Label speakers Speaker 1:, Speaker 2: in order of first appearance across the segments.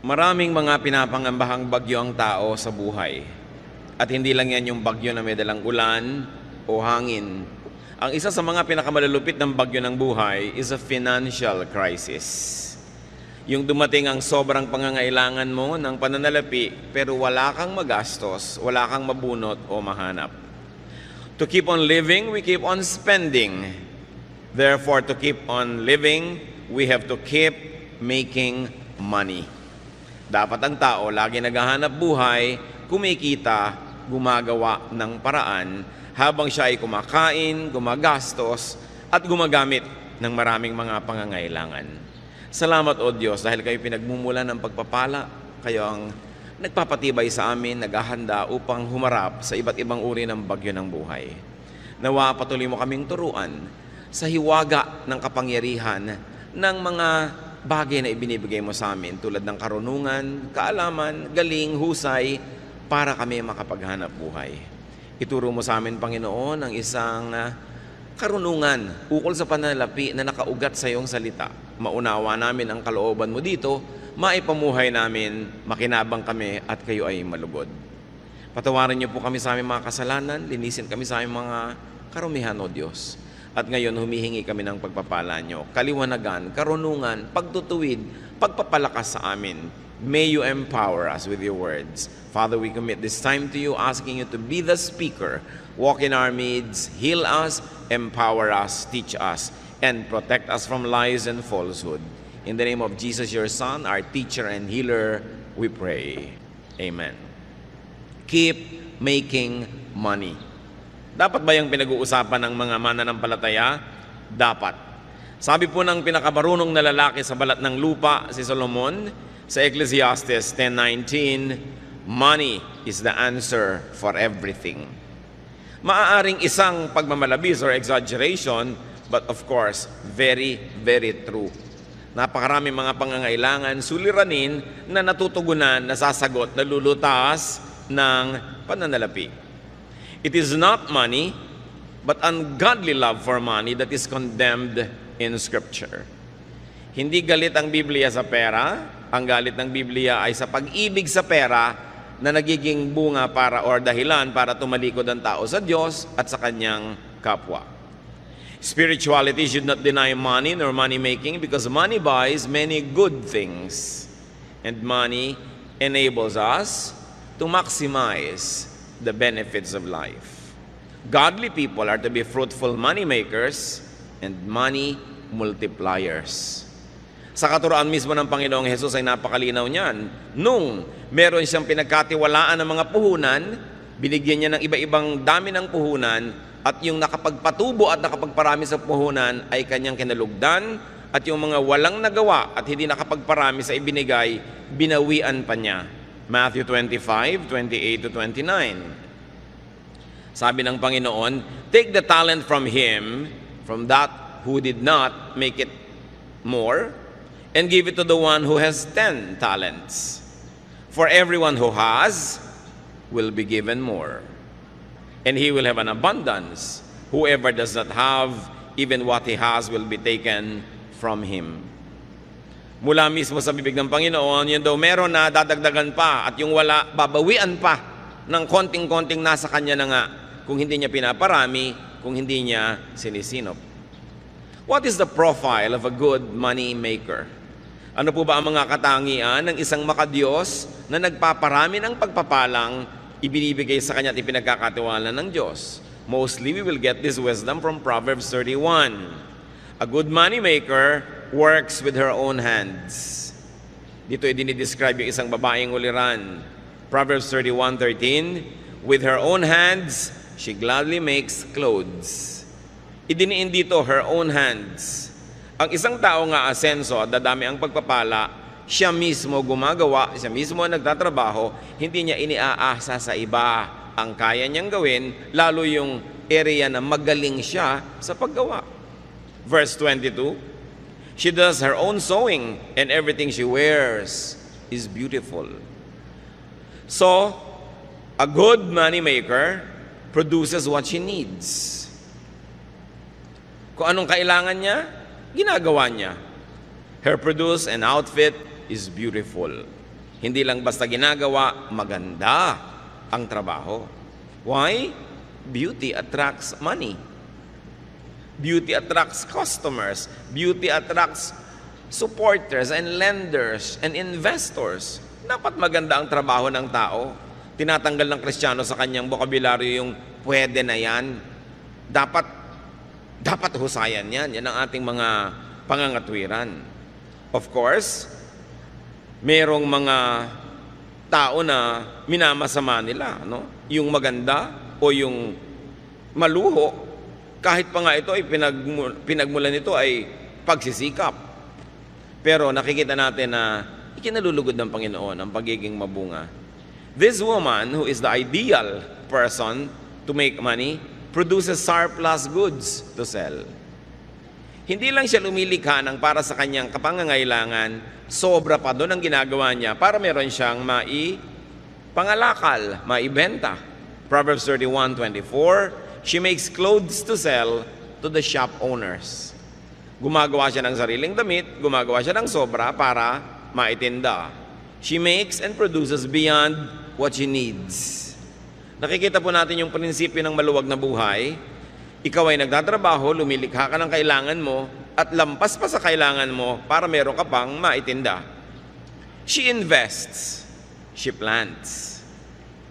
Speaker 1: Maraming mga pinapangambahang bagyo ang tao sa buhay. At hindi lang yan yung bagyo na may dalang ulan o hangin. Ang isa sa mga pinakamalulupit ng bagyo ng buhay is a financial crisis. Yung dumating ang sobrang pangangailangan mo ng pananalapi pero wala kang magastos, wala kang mabunot o mahanap. To keep on living, we keep on spending. Therefore, to keep on living, we have to keep making money. Dapat ang tao lagi naghahanap buhay, kumikita, gumagawa ng paraan habang siya ay kumakain, gumagastos, at gumagamit ng maraming mga pangangailangan. Salamat o Diyos dahil kayo pinagmumulan ng pagpapala, kayo ang nagpapatibay sa amin, naghahanda upang humarap sa iba't ibang uri ng bagyo ng buhay. Nawa patuloy mo kaming turuan sa hiwaga ng kapangyarihan ng mga bagay na ibinibigay mo sa amin tulad ng karunungan, kaalaman, galing, husay para kami makapaghanap buhay. Ituro mo sa amin, Panginoon, ang isang karunungan ukol sa pananalapi na nakaugat sa iyong salita. Maunawa namin ang kalooban mo dito, maipamuhay namin, makinabang kami at kayo ay malugod. Patawarin niyo po kami sa aming mga kasalanan, linisin kami sa aming mga karumihan, O Diyos. At ngayon, humihingi kami ng pagpapala nyo, kaliwanagan, karunungan, pagtutuwid, pagpapalakas sa amin. May you empower us with your words. Father, we commit this time to you, asking you to be the speaker. Walk in our midst, heal us, empower us, teach us, and protect us from lies and falsehood. In the name of Jesus, your Son, our teacher and healer, we pray. Amen. Keep making money. Dapat ba yung pinag-uusapan ng mga mananampalataya? Dapat. Sabi po ng pinakamarunong na lalaki sa balat ng lupa, si Solomon, sa Ecclesiastes 10:19, money is the answer for everything. Maaaring isang pagmamalabis or exaggeration, but of course, very, very true. Napakaraming mga pangangailangan, suliranin na natutugunan, nasasagot, nalulutas ng pananalapi. It is not money, but ungodly love for money that is condemned in Scripture. Hindi galit ang Biblia sa pera, ang galit ng Biblia ay sa pag-ibig sa pera na nagiging bunga para or dahilan para tumalikod ang tao sa Diyos at sa kanyang kapwa. Spirituality should not deny money nor money making because money buys many good things and money enables us to maximize the benefits of life. Godly people are to be fruitful money makers and money multipliers. Sa katuroan mismo ng Panginoong Hesus ay napakalinaw niyan. Nung meron siyang pinagkatiwalaan ng mga puhunan, binigyan niya ng iba-ibang dami ng puhunan at yung nakapagpatubo at nakapagparami sa puhunan ay kanyang kinalugdan at yung mga walang nagawa at hindi nakapagparami sa ibinigay, binawian pa niya. Matthew 25:28-29. Sabi ng Panginoon, take the talent from him, from that who did not make it more, and give it to the one who has 10 talents. For everyone who has will be given more, and he will have an abundance. Whoever does not have, even what he has will be taken from him. Mula mismo sa bibig ng Panginoon, yun daw meron na dadagdagan pa at yung wala, babawian pa ng konting-konting nasa kanya na nga kung hindi niya pinaparami, kung hindi niya sinisinop. What is the profile of a good money maker? Ano po ba ang mga katangian ng isang makadiyos na nagpaparami ng pagpapalang ibinibigay sa kanya at ipinagkakatiwala ng Diyos? Mostly, we will get this wisdom from Proverbs 31. A good money maker works with her own hands. Dito ay dinidescribe yung isang babaeng uliran. Proverbs 31:13, with her own hands, she gladly makes clothes. Idiniin dito, her own hands. Ang isang tao nga asenso at dadami ang pagpapala, siya mismo gumagawa, siya mismo nagtatrabaho, hindi niya iniaasa sa iba ang kaya niyang gawin, lalo yung area na magaling siya sa paggawa. Verse 22, she does her own sewing and everything she wears is beautiful. So, a good money maker produces what she needs. Kung anong kailangan niya, ginagawa niya. Her produce and outfit is beautiful. Hindi lang basta ginagawa, maganda ang trabaho. Why? Beauty attracts money. Beauty attracts customers. Beauty attracts supporters and lenders and investors. Dapat maganda ang trabaho ng tao. Tinatanggal ng Kristiyano sa kanyang bokabularyo yung pwede na yan. Dapat husayan yan. Yan ang ating mga pangangatwiran. Of course, merong mga tao na minamasama nila, no? Yung maganda o yung maluho, kahit pa nga ito ay pinagmulan nito ay pagsisikap. Pero nakikita natin na ikinalulugod ng Panginoon ang pagiging mabunga. This woman, who is the ideal person to make money, produces surplus goods to sell. Hindi lang siya lumilikha ng para sa kanyang kapangangailangan, sobra pa doon ang ginagawa niya para meron siyang pangalakal, maibenta. Proverbs 31:24, she makes clothes to sell to the shop owners. Gumagawa siya ng sariling damit, gumagawa siya ng sobra para maitinda. She makes and produces beyond what she needs. Nakikita po natin yung prinsipyo ng maluwag na buhay. Ikaw ay nagtatrabaho, lumilikha ka ng kailangan mo, at lampas pa sa kailangan mo para meron ka pang maitinda. She invests, she plants.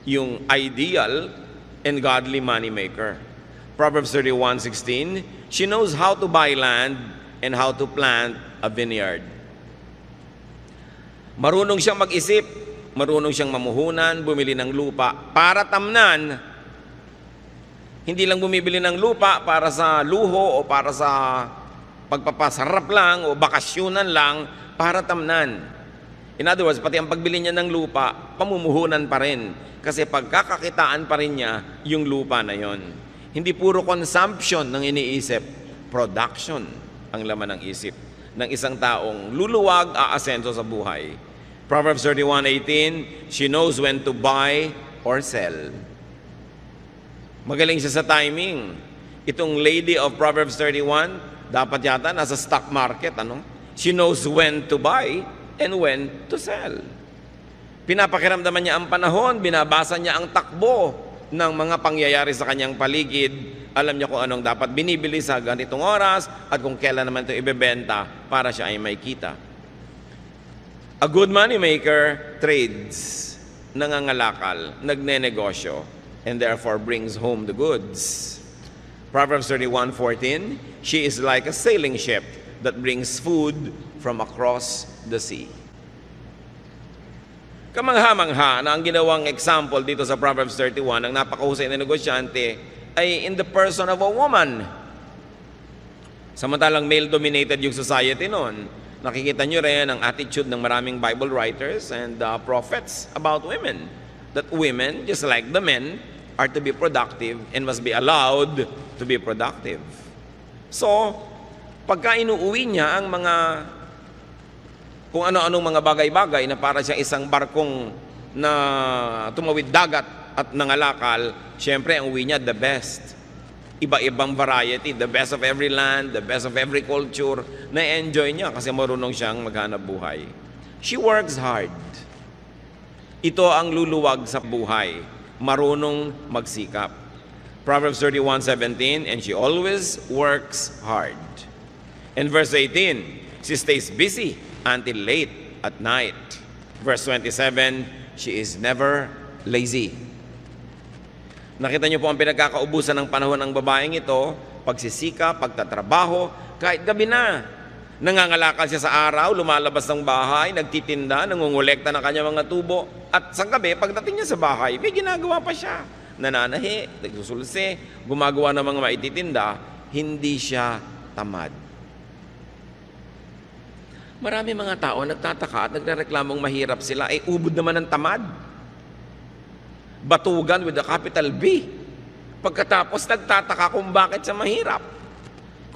Speaker 1: Yung ideal and godly money maker. Proverbs 31:16, she knows how to buy land and how to plant a vineyard. Marunong siyang mag-isip, marunong siyang mamuhunan, bumili ng lupa para tamnan. Hindi lang bumibili ng lupa para sa luho o para sa pagpapasarap lang o bakasyonan lang, para tamnan. In other words, pati ang pagbili niya ng lupa, pamumuhunan pa rin. Kasi pagkakakitaan pa rin niya yung lupa na yon. Hindi puro consumption ng iniisip, production ang laman ng isip ng isang taong luluwag, aasenso sa buhay. Proverbs 31:18, she knows when to buy or sell. Magaling siya sa timing. Itong lady of Proverbs 31, dapat yata nasa stock market, ano? She knows when to buy and when to sell. Pinapakiramdaman niya ang panahon, binabasa niya ang takbo ng mga pangyayari sa kanyang paligid. Alam niya kung anong dapat binibili sa ganitong oras at kung kailan naman ito ibebenta para siya ay may kita. A good money maker trades, nangangalakal, nagnenegosyo, and therefore brings home the goods. Proverbs 31:14, she is like a sailing ship that brings food from across the sea. Kamangha-mangha na ang ginawang example dito sa Proverbs 31 ng napakahusay na negosyante ay in the person of a woman. Samantalang male-dominated yung society noon, nakikita nyo rin ang attitude ng maraming Bible writers and prophets about women. That women, just like the men, are to be productive and must be allowed to be productive. So, pagka inuuwi niya ang mga kung ano-anong mga bagay-bagay na para siyang isang barkong na tumawid dagat at nangalakal, syempre ang uwi niya the best. Iba-ibang variety, the best of every land, the best of every culture, na-enjoy niya kasi marunong siyang maghanap buhay. She works hard. Ito ang luluwag sa buhay, marunong magsikap. Proverbs 31:17, and she always works hard. And verse 18, she stays busy until late at night. Verse 27, she is never lazy. Nakita niyo po ang pinagkakaubusan ng panahon ng babaeng ito, pagsisika, pagtatrabaho, kahit gabi na. Nangangalakal siya sa araw, lumalabas ng bahay, nagtitinda, nangungulekta ng kanyang mga tubo. At sa gabi, pagdating niya sa bahay, may ginagawa pa siya. Nananahi, nagsusulse, gumagawa ng mga maititinda, hindi siya tamad. Marami mga tao nagtataka at nagrereklamong mahirap sila, ubod naman ng tamad. Batugan with a capital B. Pagkatapos nagtataka kung bakit siya mahirap.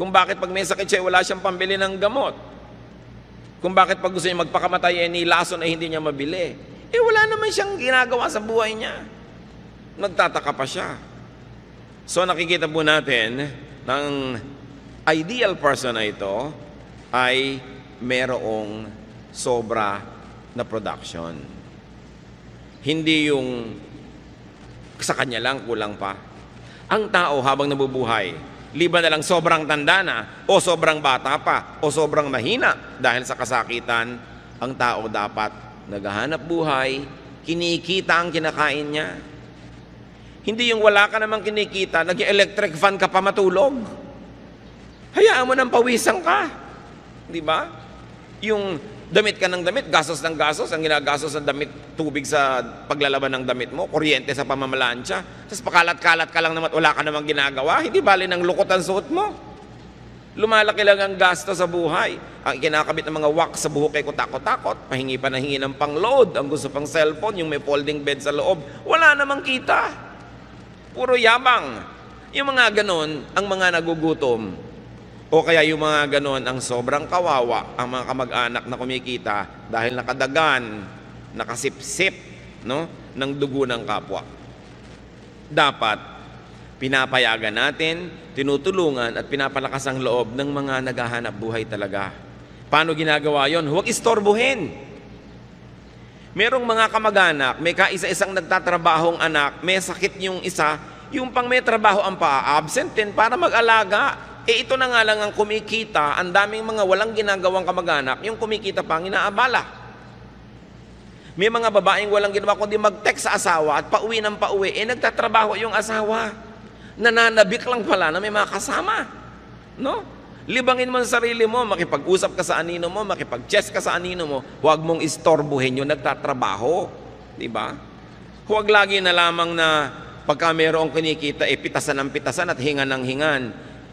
Speaker 1: Kung bakit pag may sakit siya, wala siyang pambili ng gamot. Kung bakit pag gusto niya magpakamatay, nilason ay hindi niya mabili. Wala naman siyang ginagawa sa buhay niya. Nagtataka pa siya. So nakikita po natin ng ideal person na ito ay merong sobra na production. Hindi yung sa kanya lang, kulang pa. Ang tao habang nabubuhay, liban na lang sobrang tanda na, o sobrang bata pa, o sobrang mahina dahil sa kasakitan, ang tao dapat naghahanap buhay, kinikita ang kinakain niya. Hindi yung wala ka namang kinikita, nag-electric fan ka pa matulog. Hayaan mo nang pawisan ka. Di ba? Yung damit ka ng damit, gastos ng gastos, ang ginagastos ng damit, tubig sa paglalaban ng damit mo, kuryente sa pamamalansya, tapos pakalat-kalat ka lang naman, wala ka namang ginagawa, hindi bali ng lukot ang suot mo. Lumalaki lang ang gasto sa buhay. Ang kinakabit ng mga wax sa buhok ay kutakot-takot, pahingi pa na hingi ng pang-load, ang gusto pang cellphone, yung may folding bed sa loob, wala namang kita. Puro yabang. Yung mga ganon, ang mga nagugutom, o kaya yung mga ganon, ang sobrang kawawa, ang mga kamag-anak na kumikita dahil nakadagan, nakasipsip, no, ng dugo ng kapwa. Dapat, pinapayagan natin, tinutulungan at pinapalakas ang loob ng mga naghahanap buhay talaga. Paano ginagawa yon? Huwag istorbohin. Merong mga kamag-anak, may kaisa-isang nagtatrabahong anak, may sakit yung isa, yung pang may trabaho ang pa-absent din para mag-alaga. Ito na nga lang ang kumikita, ang daming mga walang ginagawang kamag-anak, yung kumikita pa ang inaabala. May mga babaeng walang ginawa kundi mag-text sa asawa at pauwi ng pauwi, nagtatrabaho yung asawa. Nananabik lang pala na may mga kasama. No? Libangin mo sa sarili mo, makipag-usap ka sa anino mo, makipag-chess ka sa anino mo, huwag mong istorbohin yung nagtatrabaho. Diba? Huwag lagi na lamang na pagka mayroong kinikita, pitasan ng pitasan at hingan ng hingan.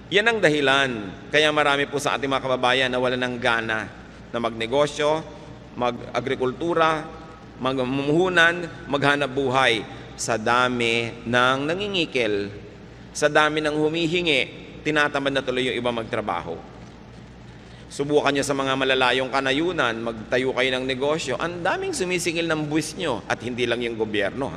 Speaker 1: Yan ang dahilan. Kaya marami po sa ating mga kababayan na wala ng gana na magnegosyo, mag-agrikultura, magmumuhunan, maghanap buhay sa dami ng nangingikil, sa dami ng humihingi, tinatamad na tuloy yung iba magtrabaho. Subukan nyo sa mga malalayong kanayunan, magtayo kayo ng negosyo, ang daming sumisingil ng buwis nyo at hindi lang yung gobyerno.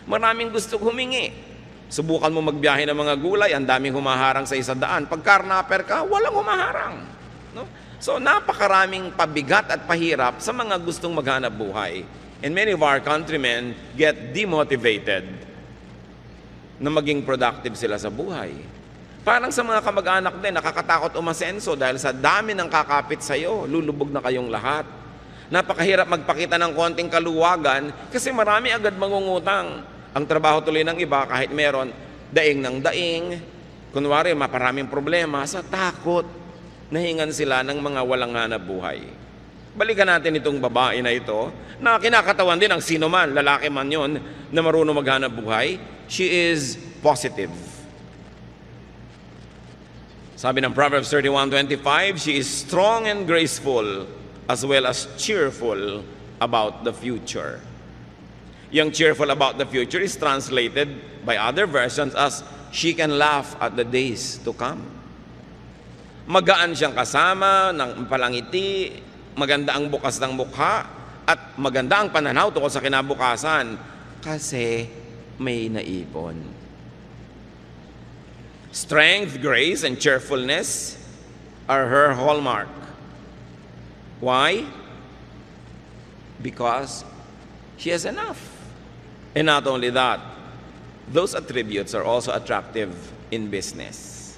Speaker 1: Maraming gusto humingi. Subukan mo magbiyahe ng mga gulay, ang daming humaharang sa 100. Pag carnapper ka, walang humaharang. No? So napakaraming pabigat at pahirap sa mga gustong maghanap buhay. And many of our countrymen get demotivated na maging productive sila sa buhay. Parang sa mga kamag-anak din, nakakatakot umasenso dahil sa dami ng kakapit sa'yo, lulubog na kayong lahat. Napakahirap magpakita ng konting kaluwagan kasi marami agad mangungutang. Ang trabaho tuloy ng iba, kahit meron, daing ng daing. Kunwari, maparaming problema sa takot. Nahingan sila ng mga walang hanap buhay. Balikan natin itong babae na ito, na kinakatawan din ng sino man, lalaki man yon, na marunong maghanap buhay. She is positive. Sabi ng Proverbs 31:25, she is strong and graceful, as well as cheerful about the future. Yung cheerful about the future is translated by other versions as she can laugh at the days to come. Magaan siyang kasama, ng palangiti, maganda ang bukas ng mukha, at maganda ang pananaw tungkol sa kinabukasan kasi may naipon. Strength, grace, and cheerfulness are her hallmark. Why? Because she has enough. And not only that, those attributes are also attractive in business.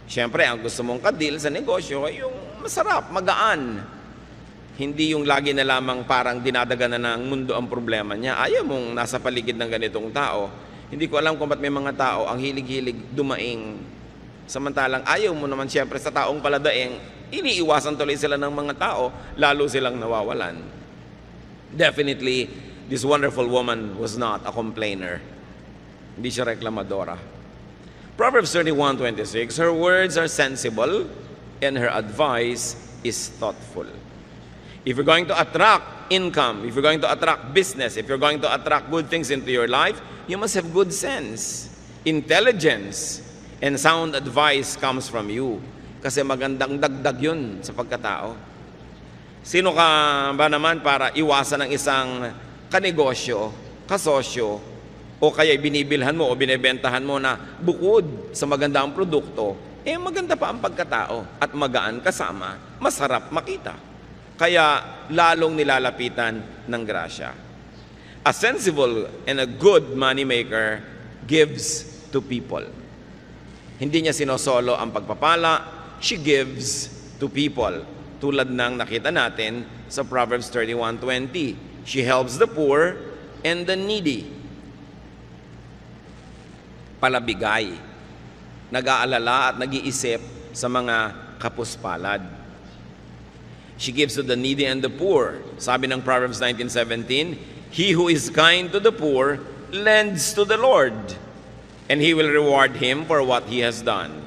Speaker 1: Siyempre, ang gusto mong kadil sa negosyo ay yung masarap, magaan. Hindi yung lagi na lamang parang dinadaganan ng mundo ang problema niya. Ayaw mong nasa paligid ng ganitong tao. Hindi ko alam kung ba't may mga tao ang hilig-hilig dumaing. Samantalang ayaw mo naman siyempre sa taong paladaing, iniiwasan tuloy sila ng mga tao, lalo silang nawawalan. Definitely, this wonderful woman was not a complainer. Hindi siya reklamadora. Proverbs 31:26, her words are sensible and her advice is thoughtful. If you're going to attract income, if you're going to attract business, if you're going to attract good things into your life, you must have good sense, intelligence, and sound advice comes from you. Kasi magandang dagdag yun sa pagkatao. Sino ka ba naman para iwasan ng isang kanegosyo, kasosyo, o kaya binibilhan mo o binibentahan mo na bukod sa maganda ang produkto, maganda pa ang pagkatao at magaan kasama, masarap makita. Kaya lalong nilalapitan ng grasya. A sensible and a good moneymaker gives to people. Hindi niya sinosolo ang pagpapala, she gives to people. Tulad ng nakita natin sa Proverbs 31:20. She helps the poor and the needy. Palabigay. Nag-aalala at nag-iisip sa mga kapuspalad. She gives to the needy and the poor. Sabi ng Proverbs 19:17, he who is kind to the poor lends to the Lord, and He will reward him for what he has done.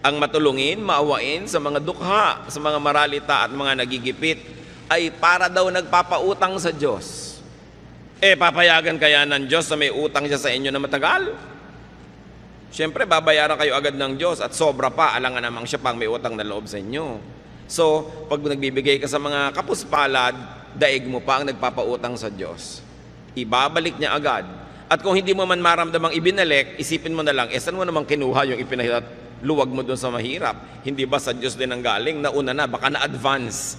Speaker 1: Ang matulungin, maawain sa mga dukha, sa mga maralita at mga nagigipit, ay para daw nagpapautang sa Diyos. Papayagan kaya ng Diyos na may utang siya sa inyo na matagal? Siyempre, babayaran kayo agad ng Diyos at sobra pa, alangan namang siya pang may utang na loob sa inyo. So, pag nagbibigay ka sa mga kapuspalad, daig mo pa ang nagpapautang sa Diyos. Ibabalik niya agad. At kung hindi mo man maramdamang ibinalik, isipin mo na lang, saan mo namang kinuha yung luwag mo doon sa mahirap? Hindi ba sa Diyos din ang galing? Nauna na, baka na-advance.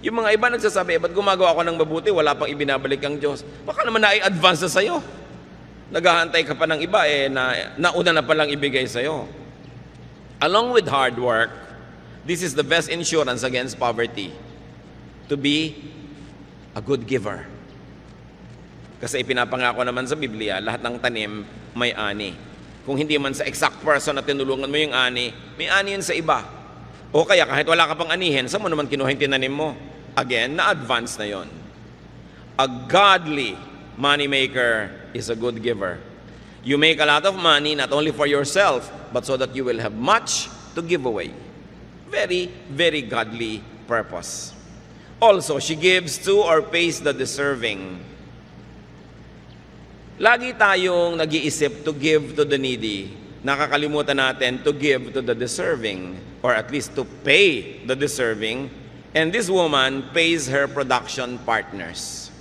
Speaker 1: Yung mga iba nagsasabi, ba't gumagawa ako ng mabuti, wala pang ibinabalik ang Diyos? Baka naman na-advance na sa'yo. Naghahantay ka pa ng iba, nauna na palang ibigay sa'yo. Along with hard work, this is the best insurance against poverty. To be a good giver. Kasi ipinapangako naman sa Biblia, lahat ng tanim may ani. Kung hindi man sa exact person na tinulungan mo yung ani, may ani yun sa iba. O kaya kahit wala ka pang anihin, saan mo naman kinuha yung tinanim mo? Again, na-advance na yon. A godly moneymaker is a good giver. You make a lot of money not only for yourself, but so that you will have much to give away. Very, very godly purpose. Also, she gives to or pays the deserving. Lagi tayong nag-iisip to give to the needy. Nakakalimutan natin to give to the deserving, or at least to pay the deserving. And this woman pays her production partners.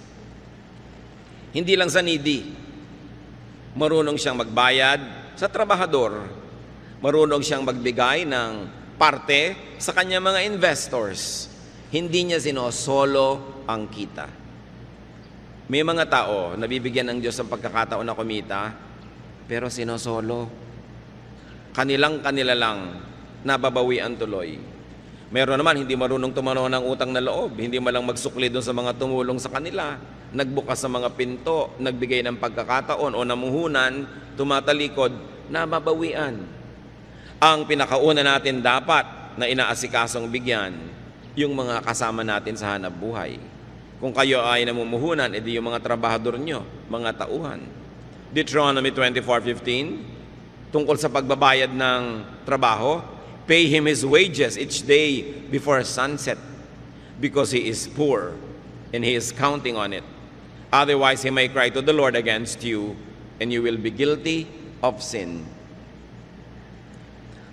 Speaker 1: Hindi lang sa needy. Marunong siyang magbayad sa trabahador. Marunong siyang magbigay ng parte sa kanyang mga investors. Hindi niya sinosolo ang kita. May mga tao na bibigyan ng Diyos ng pagkakataon na kumita, pero sinosolo. Kanila lang nababawian tuloy. Meron naman hindi marunong tumanaw ng utang na loob, hindi malang magsukli doon sa mga tumulong sa kanila, nagbukas sa mga pinto, nagbigay ng pagkakataon o namuhunan, tumatalikod, nababawian. Ang pinakauna natin dapat na inaasikasong bigyan, yung mga kasama natin sa hanap buhay. Kung kayo ay namumuhunan, edi yung mga trabahador nyo, mga tauhan. Deuteronomy 24:15, tungkol sa pagbabayad ng trabaho, pay him his wages each day before sunset, because he is poor, and he is counting on it. Otherwise, he may cry to the Lord against you, and you will be guilty of sin.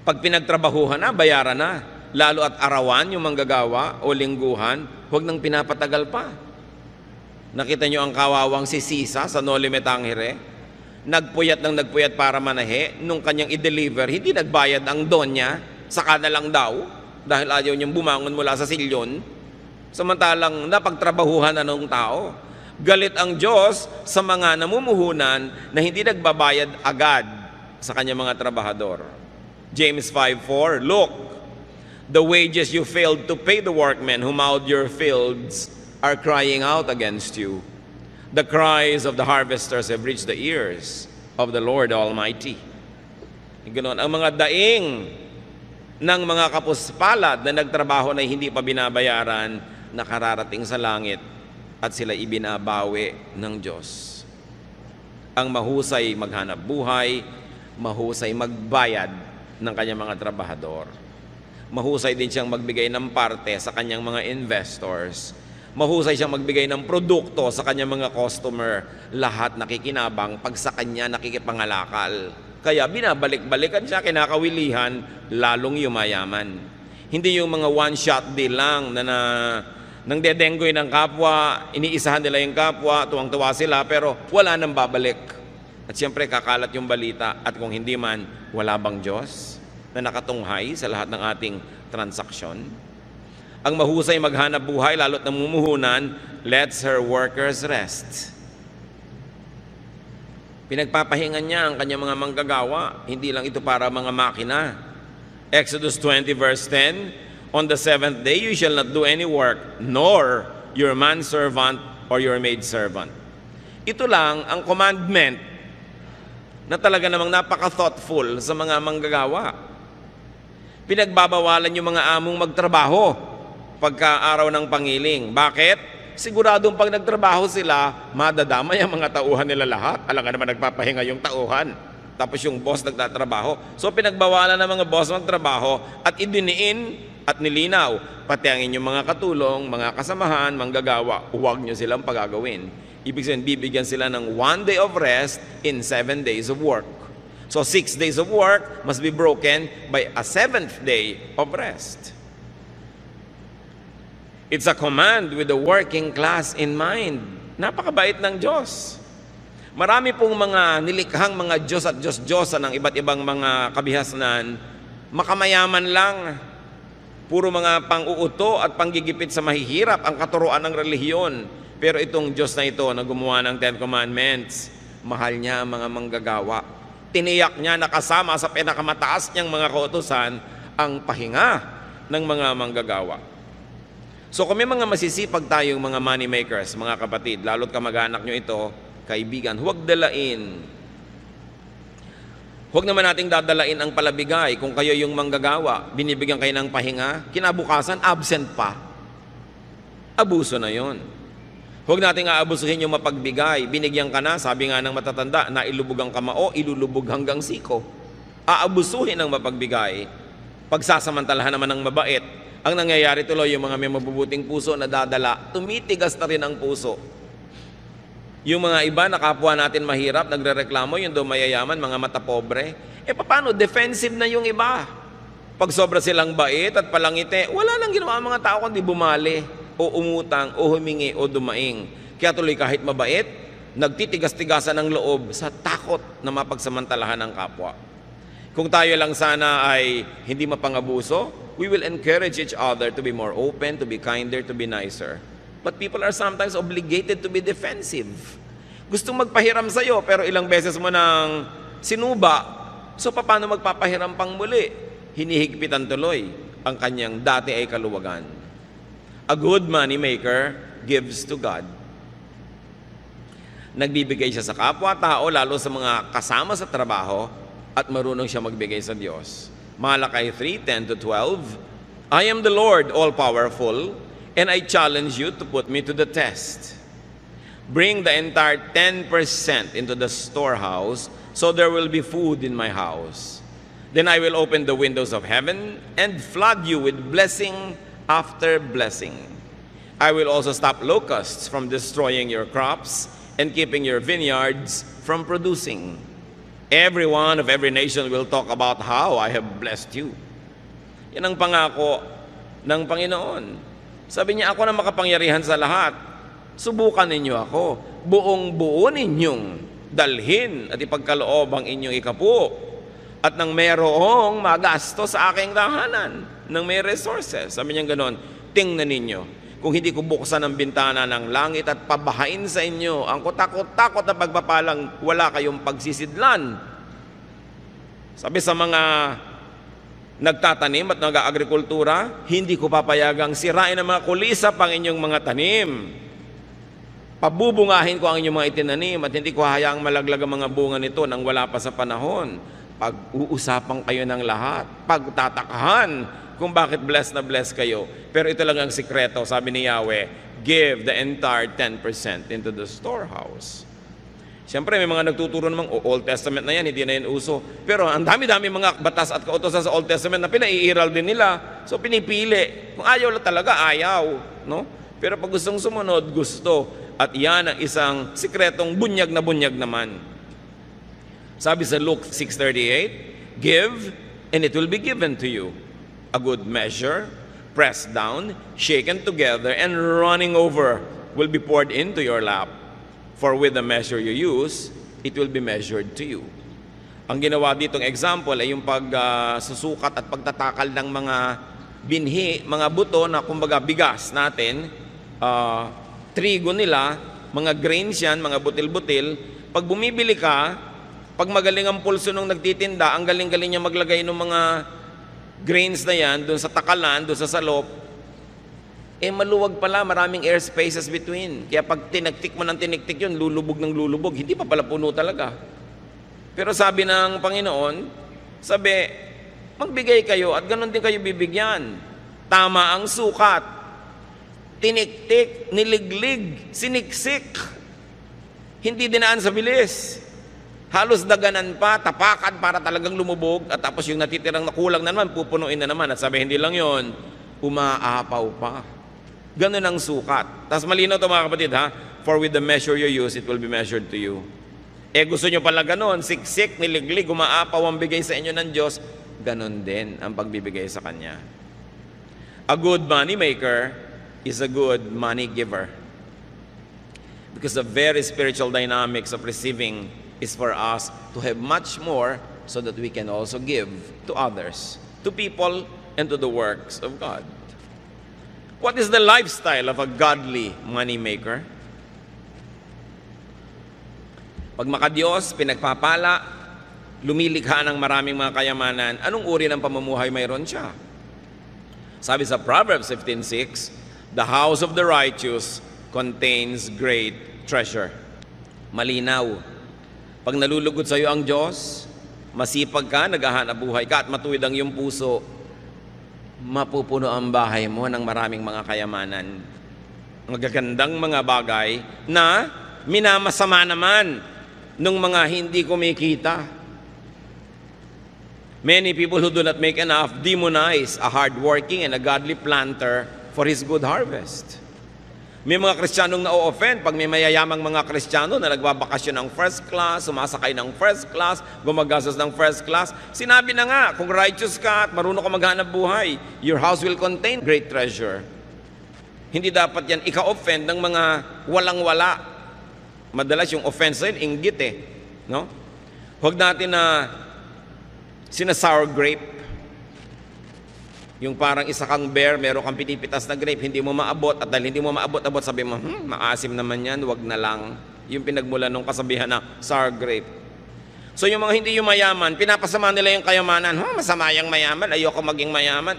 Speaker 1: Pag pinagtrabahuhan na, bayaran na. Lalo at arawan yung manggagawa o lingguhan, huwag nang pinapatagal pa. Nakita nyo ang kawawang si Sisa sa Noli Me Tangere? Nagpuyat para manahe, nung kanyang i-deliver, hindi nagbayad ang donya, saka na lang daw, dahil ayaw niyang bumangon mula sa silyon. Samantalang napagtrabahuhan na ng tao. Galit ang Diyos sa mga namumuhunan na hindi nagbabayad agad sa kanyang mga trabahador. James 5:4, look, the wages you failed to pay the workmen who mowed your fields are crying out against you. The cries of the harvesters have reached the ears of the Lord Almighty. Ganoon, ang mga daing ng mga kapuspalad na nagtrabaho na hindi pa binabayaran, nakararating sa langit at sila ibinabawi ng Diyos. Ang mahusay maghanap buhay, mahusay magbayad ng kanyang mga trabahador. Mahusay din siyang magbigay ng parte sa kanyang mga investors. Mahusay siyang magbigay ng produkto sa kanyang mga customer. Lahat nakikinabang pag sa kanya nakikipangalakal. Kaya binabalik-balikan siya, kinakawilihan, lalong yumayaman. Hindi yung mga one-shot deal lang na nang dedenggoy ng kapwa, iniisahan nila yung kapwa, tuwang-tuwa sila, pero wala nang babalik. At siyempre kakalat yung balita, at kung hindi man, wala bang Diyos na nakatunghay sa lahat ng ating transaksyon? Ang mahusay maghanap buhay, lalo't namumuhunan, lets her workers rest. Pinagpapahingan niya ang kanyang mga manggagawa. Hindi lang ito para mga makina. Exodus 20 verse 10, on the seventh day you shall not do any work, nor your manservant or your maidservant. Ito lang ang commandment na talaga namang napaka-thoughtful sa mga manggagawa. Pinagbabawalan yung mga among magtrabaho pagka araw ng pangiling. Bakit? Siguradong pag nagtrabaho sila, madadamay ang mga tauhan nila lahat. Alam nga naman nagpapahinga yung tauhan. Tapos yung boss nagtatrabaho. So pinagbawalan ng mga boss magtrabaho at idiniin at nilinaw. Pati ang inyong mga katulong, mga kasamahan, manggagawa, huwag nyo silang pagagawin. Ibig sabihin, bibigyan sila ng 1 day of rest in 7 days of work. So 6 days of work must be broken by a 7th day of rest. It's a command with the working class in mind. Napakabait ng Diyos. Marami pong mga nilikhang mga Diyos at Diyos-Diyosa ng iba't ibang mga kabihasnan, makamayaman lang. Puro mga pang-uuto at panggigipit sa mahihirap ang katuruan ng relihiyon. Pero itong Diyos na ito na gumawa ng 10 Commandments, mahal niya ang mga manggagawa. Tiniyak niya na kasama sa pinakamataas niyang mga kautusan ang pahinga ng mga manggagawa. So kung may mga masisipag tayong mga money makers, mga kapatid, lalo't kamag-anak nyo ito, kaibigan, huwag dalain. Huwag naman nating dadalain ang palabigay. Kung kayo yung manggagawa, binibigyan kayo ng pahinga, kinabukasan, absent pa. Abuso na yon. Huwag nating aabusuhin yung mapagbigay. Binigyan ka na, sabi nga ng matatanda, na ilubog ang kamao, ilulubog hanggang siko. Aabusuhin ang mapagbigay. Pagsasamantalahan naman ng mabait, ang nangyayari tuloy, yung mga may mabubuting puso na dadala, tumitigas na rin ang puso. Yung mga iba na kapwa natin mahirap, nagrereklamo, yung daw mayayaman, mga mata pobre. Paano? Defensive na yung iba. Pag sobra silang bait at palangite, wala lang ginawa ang mga tao kundi bumali, o umutang, o humingi, o dumaing. Kaya tuloy kahit mabait, nagtitigas-tigasan ng loob sa takot na mapagsamantalahan ng kapwa. Kung tayo lang sana ay hindi mapangabuso, we will encourage each other to be more open, to be kinder, to be nicer. But people are sometimes obligated to be defensive. Gustong magpahiram sa'yo, pero ilang beses mo nang sinuba. So paano magpapahiram pang muli? Hinihigpitan tuloy ang kanyang dati ay kaluwagan. A good money maker gives to God. Nagbibigay siya sa kapwa-tao, lalo sa mga kasama sa trabaho, at marunong siya magbigay sa Diyos. Malakay 3:10-12, I am the Lord, all-powerful, and I challenge you to put me to the test. Bring the entire 10% into the storehouse, so there will be food in my house. Then I will open the windows of heaven and flood you with blessing after blessing. I will also stop locusts from destroying your crops and keeping your vineyards from producing. Everyone of every nation will talk about how I have blessed you. Yan ang pangako ng Panginoon. Sabi niya, ako na makapangyarihan sa lahat. Subukan ninyo ako. Buong-buo ninyong dalhin at ipagkaloob ang inyong ikapu. At nang mayroong magasto sa aking tahanan, nang may resources. Sabi niya gano'n, tingnan ninyo. Kung hindi ko buksan ang bintana ng langit at pabahain sa inyo ang kutakot-takot na pagpapalang wala kayong pagsisidlan. Sabi sa mga nagtatanim at nag-aagrikultura, hindi ko papayagang sirain ang mga kulisap ang inyong mga tanim. Pabubungahin ko ang inyong mga itinanim at hindi ko hayaang malaglag ang mga bunga nito nang wala pa sa panahon. Pag-uusapan kayo ng lahat, pagtatakahan kung bakit blessed na blessed kayo. Pero ito lang ang sikreto, sabi ni Yahweh, give the entire 10% into the storehouse. Siyempre, may mga nagtuturo namang, Old Testament na yan, hindi na yan uso. Pero ang dami-dami mga batas at kautosan sa Old Testament na pinaiiral din nila. So pinipili. Kung ayaw lang talaga, ayaw. No? Pero pag gustong sumunod, gusto. At yan ang isang sikretong bunyag naman. Sabi sa Luke 6:38, give and it will be given to you. A good measure, pressed down, shaken together, and running over will be poured into your lap. For with the measure you use, it will be measured to you. Ang ginawa ditong example ay yung pagsusukat at pagtatakal ng mga binhi, mga buto na kumbaga bigas natin, trigo nila, mga grains yan, mga butil-butil. Pag bumibili ka, pag magaling ang pulso nung nagtitinda, ang galing-galing niya maglagay ng mga grains na yan, doon sa takalan, doon sa salop, maluwag pala, maraming air spaces between. Kaya pag tinagtik mo ng tiniktik yun, lulubog ng lulubog. Hindi pa pala puno talaga. Pero sabi ng Panginoon, magbigay kayo at ganun din kayo bibigyan. Tama ang sukat. Tiniktik, niliglig, siniksik. Hindi dinaan sa bilis. Halos daganan pa, tapakan para talagang lumubog. At tapos yung natitirang nakulang na naman, pupunuin na naman. At sabi, hindi lang yon, umaapaw pa. Ganun ang sukat. Tapos malinaw ito mga kapatid ha, for with the measure you use, it will be measured to you. Gusto nyo pala ganun, siksik, niliglig, umaapaw ang bigay sa inyo ng Diyos, ganun din ang pagbibigay sa Kanya. A good money maker is a good money giver. Because the very spiritual dynamics of receiving is for us to have much more so that we can also give to others, to people, and to the works of God. What is the lifestyle of a godly money maker? Pag makadiyos, pinagpapala, lumilikha ng maraming mga kayamanan, anong uri ng pamumuhay mayroon siya? Sabi sa Proverbs 15:6, the house of the righteous contains great treasure. Malinaw. Pag nalulugod sa iyo ang Diyos, masipag ka, naghahanap buhay ka, at matuwid ang iyong puso, mapupuno ang bahay mo ng maraming mga kayamanan. Magagandang mga bagay na minamasama naman ng mga hindi kumikita. Many people who do not make enough demonize a hardworking and a godly planter for his good harvest. May mga Kristiyanong na-offend pag may mayayamang mga Kristiyano na nagbabakasyon ng first class, sumasakay ng first class, gumagastos ng first class. Sinabi na nga, kung righteous ka at marunong ka maghanap buhay, your house will contain great treasure. Hindi dapat yan ika-offend ng mga walang-wala. Madalas yung offense yun, inggit no? Huwag natin na sina-sour grape. Yung parang isa kang bear, meron kang pinipitas na grape, hindi mo maabot, at dahil hindi mo maabot-abot, sabi mo, maasim naman yan, wag na lang. Yung pinagmula nung kasabihan na sour grape. So yung mga hindi yung mayaman, pinapasama nila yung kayamanan. Masama yung mayaman, ayoko maging mayaman.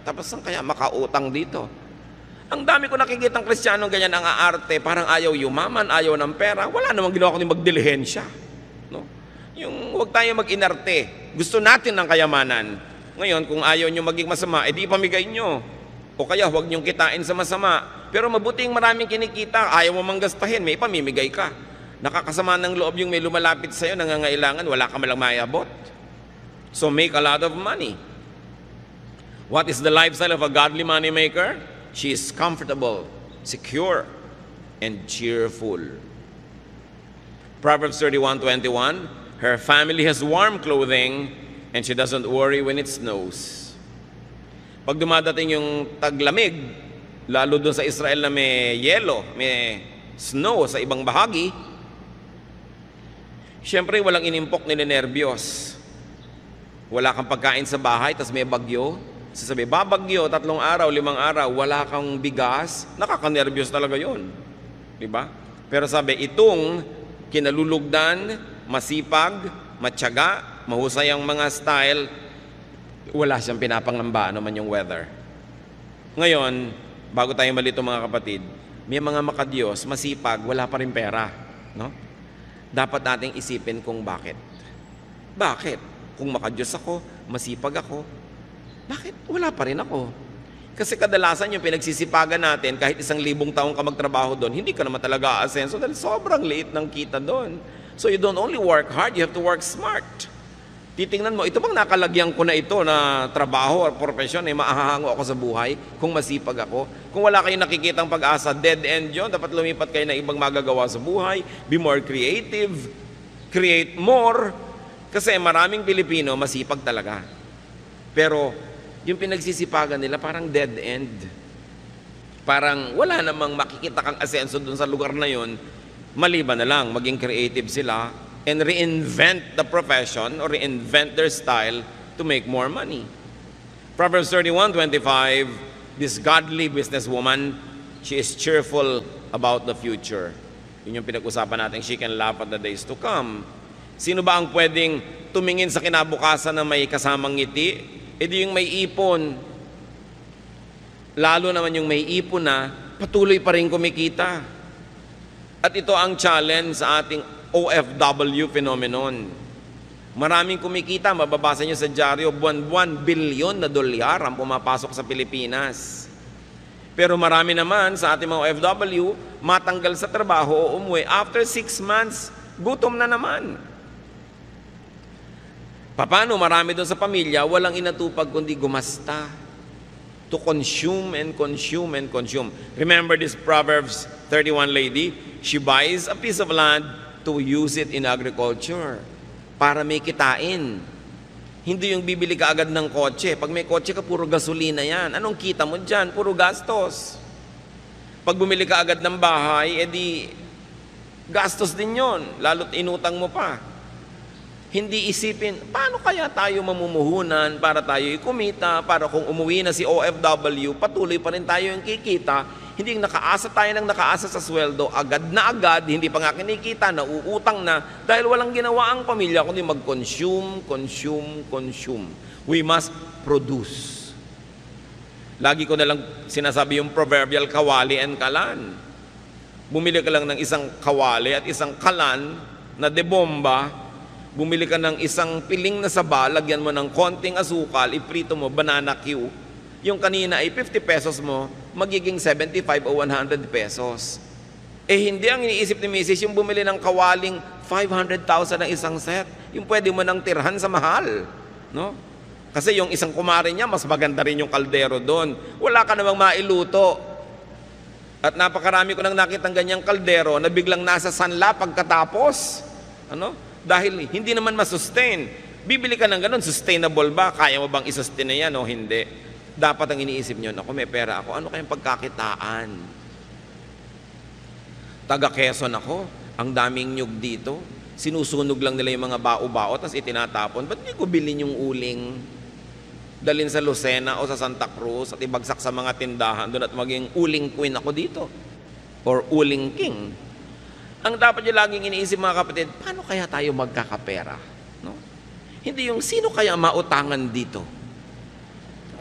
Speaker 1: Tapos saan kaya makautang dito? Ang dami ko nakikitang Kristiyanong ganyan ang aarte, parang ayaw yumaman, ayaw ng pera. Wala namang ginawa kundi magdilihensya. No? Yung huwag tayo mag-inarte. Gusto natin ng kayamanan. Ngayon, kung ayaw nyo maging masama, edi ipamigay nyo. O kaya huwag nyong kitain sa masama. Pero mabuting maraming kinikita, ayaw mo manggastahin, may ipamimigay ka. Nakakasama ng loob yung may lumalapit sa'yo, nangangailangan, wala ka malang mayabot. So make a lot of money. What is the lifestyle of a godly money maker? She is comfortable, secure, and cheerful. Proverbs 31:21, her family has warm clothing, and she doesn't worry when it snows. Pag dumadating yung taglamig, lalo dun sa Israel na may yelo, may snow sa ibang bahagi, siyempre walang inimpok ninenervyos. Wala kang pagkain sa bahay, tas may bagyo. Sasabi, babagyo, 3 araw, 5 araw, wala kang bigas, nakakanervyos talaga yun. Diba? Pero sabi, itong kinalulugdan, masipag, matyaga, mahusay ang mga style, wala siyang pinapangamba ano man yung weather. Ngayon, bago tayo malito mga kapatid, may mga makadiyos, masipag, wala pa rin pera. No? Dapat nating isipin kung bakit. Bakit? Kung makadiyos ako, masipag ako, bakit wala pa rin ako? Kasi kadalasan yung pinagsisipagan natin, kahit 1,000 taong ka magtrabaho doon, hindi ka naman talaga aasenso dahil sobrang liit ng kita doon. So you don't only work hard, you have to work smart. Titingnan mo, ito bang nakalagyan ko na ito na trabaho or profesyon, maahahango ako sa buhay kung masipag ako? Kung wala kayong nakikitang pag-asa, dead end yun, dapat lumipat kayo na ibang magagawa sa buhay, be more creative, create more, kasi maraming Pilipino masipag talaga. Pero yung pinagsisipagan nila parang dead end. Parang wala namang makikita kang asenso dun sa lugar na yun, maliban na lang maging creative sila and reinvent the profession or reinvent their style to make more money. Proverbs 31:25, this godly businesswoman, she is cheerful about the future. Yun yung pinag-usapan natin, she can laugh at the days to come. Sino ba ang pwedeng tumingin sa kinabukasan na may kasamang ngiti? E di yung may ipon. Lalo naman yung may ipon na patuloy pa rin kumikita. At ito ang challenge sa ating OFW phenomenon. Maraming kumikita, mababasa nyo sa dyaryo, buwan-buwan, bilyon na dolyar ang pumapasok sa Pilipinas. Pero marami naman sa ating mga OFW, matanggal sa trabaho o umuwi, after 6 months, gutom na naman. Paano marami doon sa pamilya, walang inatupag kundi gumasta. To consume and consume and consume. Remember this Proverbs 31 lady? She buys a piece of land to use it in agriculture. Para may kitain. Hindi yung bibili ka agad ng kotse. Pag may kotse ka, puro gasolina yan. Anong kita mo dyan? Puro gastos. Pag bumili ka agad ng bahay, edi gastos din yon. Lalo't inutang mo pa. Hindi isipin, paano kaya tayo mamumuhunan para tayo kumita, para kung umuwi na si OFW, patuloy pa rin tayo yung kikita. Hindi nakaasa tayo ng nakaasa sa sweldo, agad na agad, hindi pa nga kinikita, nauutang na, dahil walang ginawa ang pamilya, kundi mag-consume, consume, consume. We must produce. Lagi ko na lang sinasabi yung proverbial kawali and kalan. Bumili ka lang ng isang kawali at isang kalan na debomba, bumili ka ng isang piling na saba, lagyan mo ng konting asukal, iprito mo, banana Q. Yung kanina ay 50 pesos mo, magiging 75 o 100 pesos. Eh hindi ang iniisip ni Mrs. yung bumili ng kawaling 500,000 ng isang set. Yung pwede mo nang tirhan sa mahal. No? Kasi yung isang kumare niya, mas maganda rin yung kaldero doon. Wala ka namang mailuto. At napakarami ko nang nakitang ganyang kaldero na biglang nasa sanla pagkatapos. Ano? Dahil hindi naman masustain. Bibili ka ng ganun, sustainable ba? Kaya mo bang isustain na yan o hindi? Dapat ang iniisip nyo, ako may pera ako, ano kayang pagkakitaan? Taga Quezon ako, ang daming nyug dito. Sinusunog lang nila yung mga bao-bao, tapos itinatapon. Ba't di ko bilhin yung uling? Dalhin sa Lucena o sa Santa Cruz at ibagsak sa mga tindahan doon at maging uling queen ako dito. Or uling king. Ang dapat nyo laging iniisip mga kapatid, paano kaya tayo magkakapera? No? Hindi yung sino kaya mautangan dito?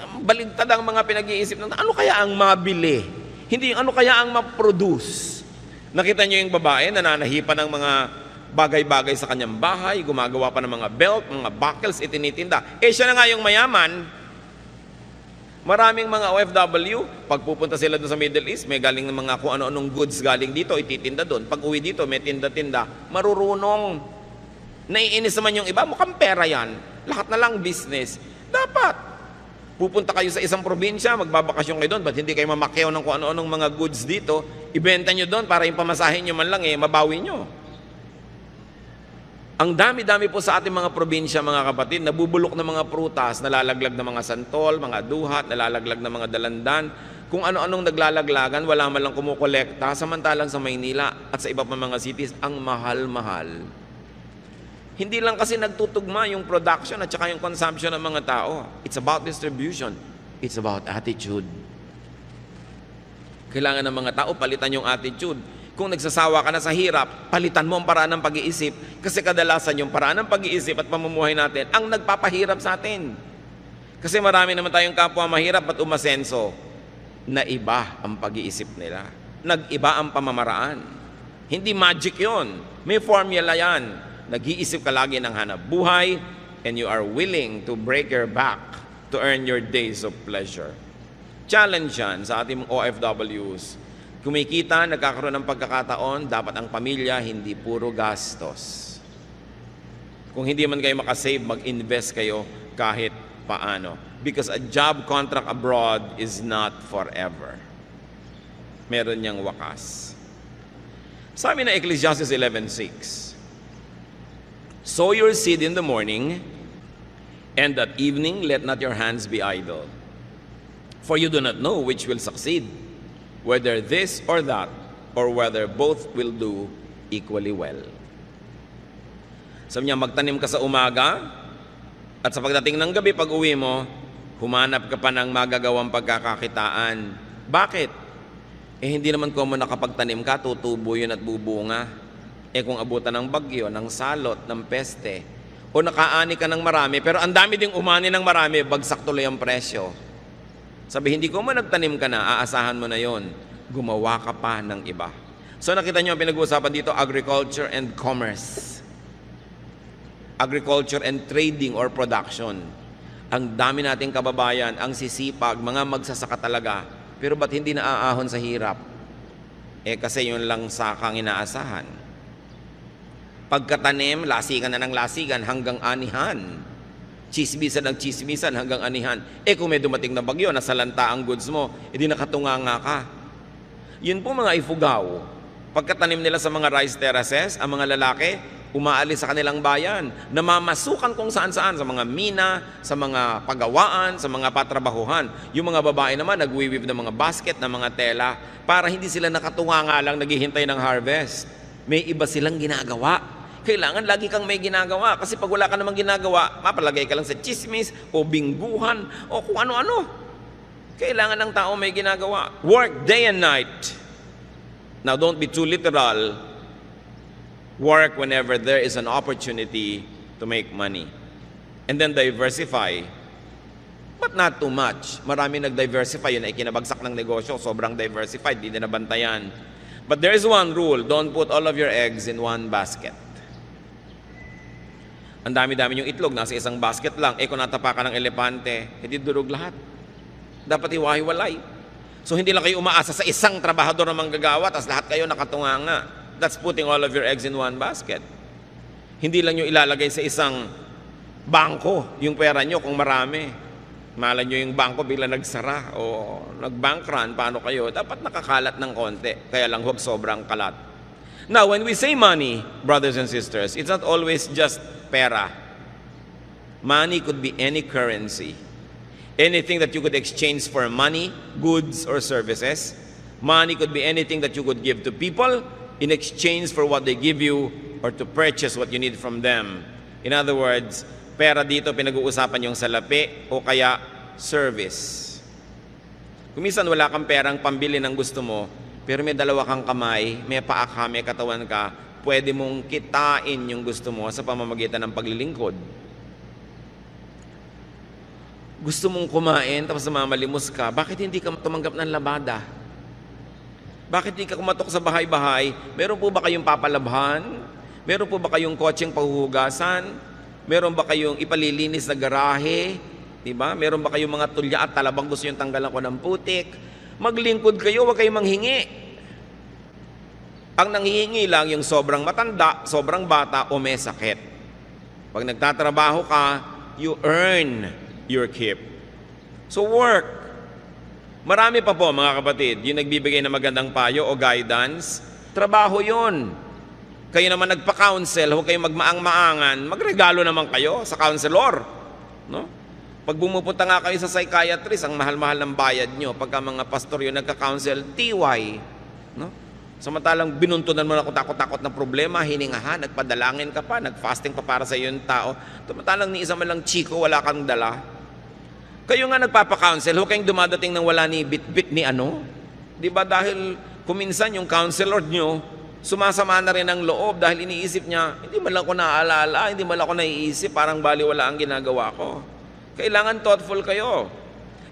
Speaker 1: Baligtad ang mga pinag-iisip ng ano kaya ang mabili? Hindi yung ano kaya ang ma-produce? Nakita nyo yung babae, nananahipan ng mga bagay-bagay sa kanyang bahay, gumagawa pa ng mga belt, mga buckles, itinitinda. Eh siya na nga yung mayaman. Maraming mga OFW, pag pupunta sila doon sa Middle East, may galing ng mga kung ano-anong goods galing dito, ititinda doon. Pag uwi dito, may tinda-tinda. Marurunong. Naiinis naman yung iba, mukhang pera yan. Lahat na lang business. Dapat. Pupunta kayo sa isang probinsya, magbabakasyon kayo doon, ba't hindi kayo mamakyaw ng kung ano-anong mga goods dito, ibenta nyo doon para yung pamasahin nyo man lang, mabawi nyo. Ang dami-dami po sa ating mga probinsya, mga kapatid, nabubulok na mga prutas, nalalaglag na mga santol, mga duhat, nalalaglag na mga dalandan, kung ano-anong naglalaglagan, wala man lang kumukolekta, samantalang sa Maynila at sa iba pa mga cities, ang mahal-mahal. Hindi lang kasi nagtutugma yung production at saka yung consumption ng mga tao. It's about distribution. It's about attitude. Kailangan ng mga tao palitan yung attitude. Kung nagsasawa ka na sa hirap, palitan mo ang paraan ng pag-iisip. Kasi kadalasan yung paraan ng pag-iisip at pamumuhay natin ang nagpapahirap sa atin. Kasi marami naman tayong kapwa mahirap at umasenso na iba ang pag-iisip nila. Nag-iba ang pamamaraan. Hindi magic yon. May formula yan. Nag-iisip ka lagi ng hanap buhay and you are willing to break your back to earn your days of pleasure. Challenge yan sa ating OFWs. Kumikita, nagkakaroon ng pagkakataon, dapat ang pamilya hindi puro gastos. Kung hindi man kayo makasave, mag-invest kayo kahit paano. Because a job contract abroad is not forever. Meron niyang wakas. Sabi na Ecclesiastes 11:6, sow your seed in the morning, and at evening let not your hands be idle. For you do not know which will succeed, whether this or that, or whether both will do equally well. Sabi niya, magtanim ka sa umaga, at sa pagdating ng gabi, pag uwi mo, Humanap ka pa ng magagawang pagkakakitaan. Bakit? Hindi naman common na kapag tanim ka, tutubo yun at bubunga. Kung abutan ng bagyo, ng salot, ng peste, o nakaani ka ng marami, pero ang dami ding umani ng marami, bagsak tuloy ang presyo. Sabi, hindi ko mo nagtanim ka na, aasahan mo na yon. Gumawa ka pa ng iba. So nakita nyo ang pinag-uusapan dito, agriculture and commerce. Agriculture and trading or production. Ang dami nating kababayan, ang sisipag, mga magsasaka talaga, pero ba't hindi naaahon sa hirap? Kasi yun lang sakang inaasahan. Pagkatanim, lasigan na ng lasigan hanggang anihan. Chismisan ng chismisan hanggang anihan. Kung may dumating na bagyo, nasalanta ang goods mo, edi nakatunganga ka. Yun po mga ifugaw. Pagkatanim nila sa mga rice terraces, ang mga lalaki, umaalis sa kanilang bayan, namamasukan kung saan-saan, sa mga mina, sa mga pagawaan, sa mga patrabahuhan. Yung mga babae naman, nagwiwib ng mga basket, ng mga tela, para hindi sila nakatunganga lang naghihintay ng harvest. May iba silang ginagawa. Kailangan lagi kang may ginagawa, kasi pag wala ka namang ginagawa, mapalagay ka lang sa chismis, o bingguhan, o kung ano-ano. Kailangan ng tao may ginagawa. Work day and night. Now, don't be too literal. Work whenever there is an opportunity to make money. And then diversify. But not too much. Marami nag-diversify. Yun ay kinabagsak ng negosyo. Sobrang diversified. Di na nabantayan. But there is one rule. Don't put all of your eggs in one basket. Ang dami-dami yung itlog. Nasa isang basket lang. Kung natapakan ng elepante, hindi durog lahat. Dapat iwahiwalay. So hindi lang kayo umaasa sa isang trabahador na manggagawa, tapos lahat kayo nakatunganga. That's putting all of your eggs in one basket. Hindi lang nyo ilalagay sa isang bangko yung pera nyo kung marami. Malay nyo yung bangko bigla nagsara o nag-bank run, paano kayo? Dapat nakakalat ng konti, kaya lang huwag sobrang kalat. Now, when we say money, brothers and sisters, it's not always just pera. Money could be any currency. Anything that you could exchange for money, goods, or services. Money could be anything that you could give to people in exchange for what they give you or to purchase what you need from them. In other words, pera dito pinag-uusapan yung salapi o kaya service. Kung minsan wala kang perang pambili ng gusto mo, pero may dalawa kang kamay, may paa ka, may katawan ka, pwede mong kitain yung gusto mo sa pamamagitan ng paglilingkod. Gusto mong kumain tapos mamalimos ka, bakit hindi ka tumanggap ng labada? Bakit di ka kumatok sa bahay-bahay? Meron po ba kayong papalabhan? Meron po ba kayong kotseng pahuhugasan? Meron ba kayong ipalilinis na garahe? Diba? Meron ba kayong mga tulya at talabang gusto yung tanggalan ko ng putik? Maglingkod kayo, huwag kayong manghingi. Ang nanghihingi lang yung sobrang matanda, sobrang bata o may sakit. Pag nagtatrabaho ka, you earn your keep. So work. Marami pa po mga kapatid, yung nagbibigay ng magandang payo o guidance, trabaho yun. Kayo naman nagpa-counsel, huwag kayong magmaang-maangan, magregalo naman kayo sa counselor. No? Pag bumupunta nga kayo sa psychiatrist, ang mahal-mahal ng bayad nyo. Pagka mga pastor yung nagka-counsel, TY. No? Samantalang binuntunan mo na kung takot-takot na problema, hiningahan, nagpadalangin ka pa, nag-fasting pa para sa iyo yung tao. Samantalang ni isa man lang chiko, wala kang dala. Kayo nga nagpapa-counsel, huwag kayong dumadating ng wala ni bit-bit ni ano. Di ba dahil kuminsan yung counselor nyo, sumasama na rin ang loob dahil iniisip niya, hindi man lang ako naaalala, hindi man lang ako naiisip, parang baliwala ang ginagawa ko. Kailangan thoughtful kayo.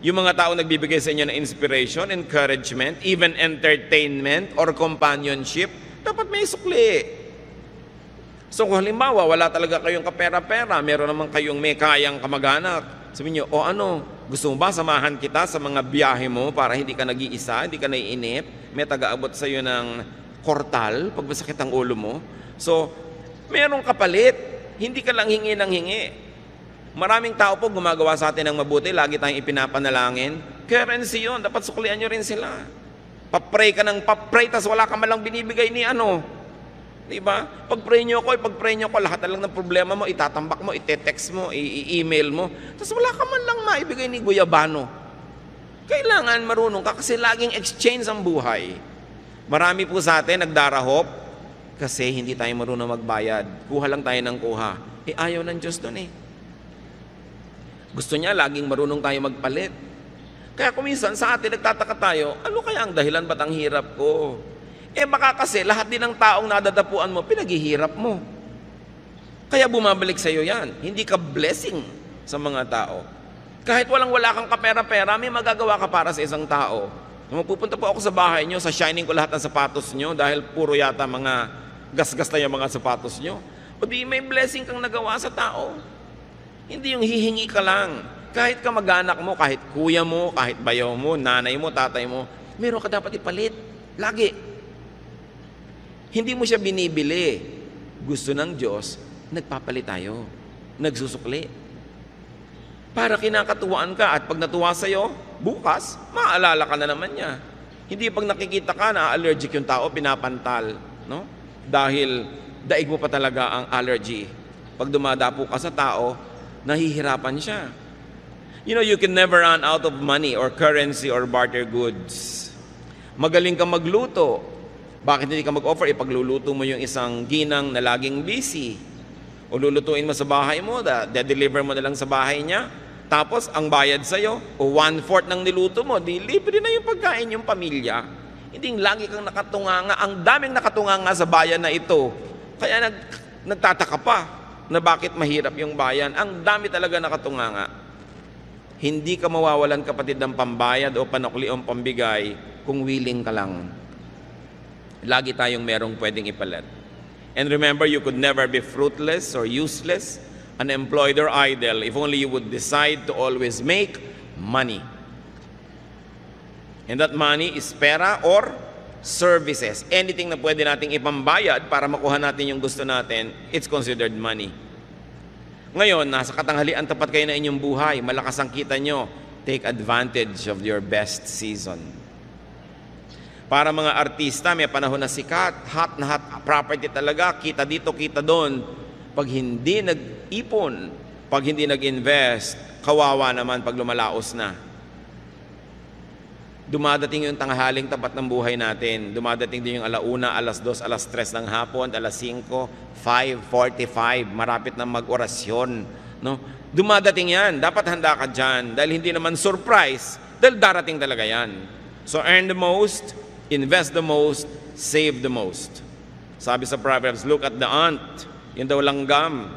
Speaker 1: Yung mga tao nagbibigay sa inyo ng inspiration, encouragement, even entertainment or companionship, dapat may sukli. So kung halimbawa, wala talaga kayong kapera-pera, meron naman kayong may kayang kamag-anak, sabihin nyo, o ano, gusto mo ba samahan kita sa mga biyahe mo para hindi ka nag-iisa, hindi ka naiinip, may taga-abot sa iyo ng kortal pag masakit ang ulo mo. So, merong kapalit, hindi ka lang hingi ng hingi. Maraming tao po gumagawa sa atin ng mabuti, lagi tayong ipinapanalangin. Currency yun, dapat suklian nyo rin sila. Papray ka ng papray, tas wala ka malang binibigay ni ano. Diba? Pag-pray nyo ko, lahat na lang ng problema mo, itatambak mo, ite-text mo, i-email mo. Tapos wala ka man lang maibigay ni Guyabano. Kailangan marunong ka kasi laging exchange ang buhay. Marami po sa atin nagdarahop kasi hindi tayo marunong magbayad. Kuha lang tayo ng kuha. Ayaw ng Diyos doon eh. Gusto niya laging marunong tayo magpalit. Kaya kuminsan sa atin nagtataka tayo, ano kaya ang dahilan ba't ang hirap ko? Baka kasi lahat din ng taong nadadapuan mo, pinaghihirap mo. Kaya bumabalik sa iyo yan. Hindi ka blessing sa mga tao. Kahit wala kang kapera-pera, may magagawa ka para sa isang tao. Nung pupunta po ako sa bahay nyo, sa shining ko lahat ng sapatos nyo dahil puro yata mga gasgas na yung mga sapatos nyo. O di may blessing kang nagawa sa tao. Hindi yung hihingi ka lang. Kahit kamag-anak mo, kahit kuya mo, kahit bayaw mo, nanay mo, tatay mo, meron ka dapat ipalit. Lagi. Hindi mo siya binibili. Gusto ng Diyos, nagpapalit tayo. Nagsusukli. Para kinakatuwaan ka at pag natuwa sa'yo, bukas, maaalala ka na naman niya. Hindi pag nakikita ka na allergic yung tao, pinapantal. No? Dahil daig mo pa talaga ang allergy. Pag dumadapo ka sa tao, nahihirapan siya. You know, you can never run out of money or currency or barter goods. Magaling ka magluto. Bakit hindi ka mag-offer? Ipagluluto mo yung isang ginang na laging busy. O lulutuin mo sa bahay mo, de-deliver mo na lang sa bahay niya. Tapos, ang bayad sa'yo, o 1/4 ng niluto mo, di libre na yung pagkain yung pamilya. Hindi lagi kang nakatunganga. Ang daming nakatunganga sa bayan na ito. Kaya nagtataka pa na bakit mahirap yung bayan. Ang dami talaga nakatunganga. Hindi ka mawawalan, kapatid, ng pambayad o panukli o pambigay kung willing ka lang. Lagi tayong merong pwedeng ipalit. And remember, you could never be fruitless or useless, unemployed or idle if only you would decide to always make money. And that money is pera or services. Anything na pwede nating ipambayad para makuha natin yung gusto natin, it's considered money. Ngayon, nasa katanghalian tapat kayo na inyong buhay, malakas ang kita nyo, take advantage of your best season. Para mga artista, may panahon na sikat, hot na hot property talaga, kita dito, kita doon. Pag hindi nag-ipon, pag hindi nag-invest, kawawa naman pag lumalaos na. Dumadating yung tanghaling tapat ng buhay natin. Dumadating din yung alauna, alas 2, alas 3 ng hapon, alas 5, 5:45, marapit na mag-orasyon. No? Dumadating yan. Dapat handa ka dyan. Dahil hindi naman surprise. Dahil darating talaga yan. So earn the most, invest the most, save the most. Sabi sa Proverbs, look at the ant. Yun daw langgam.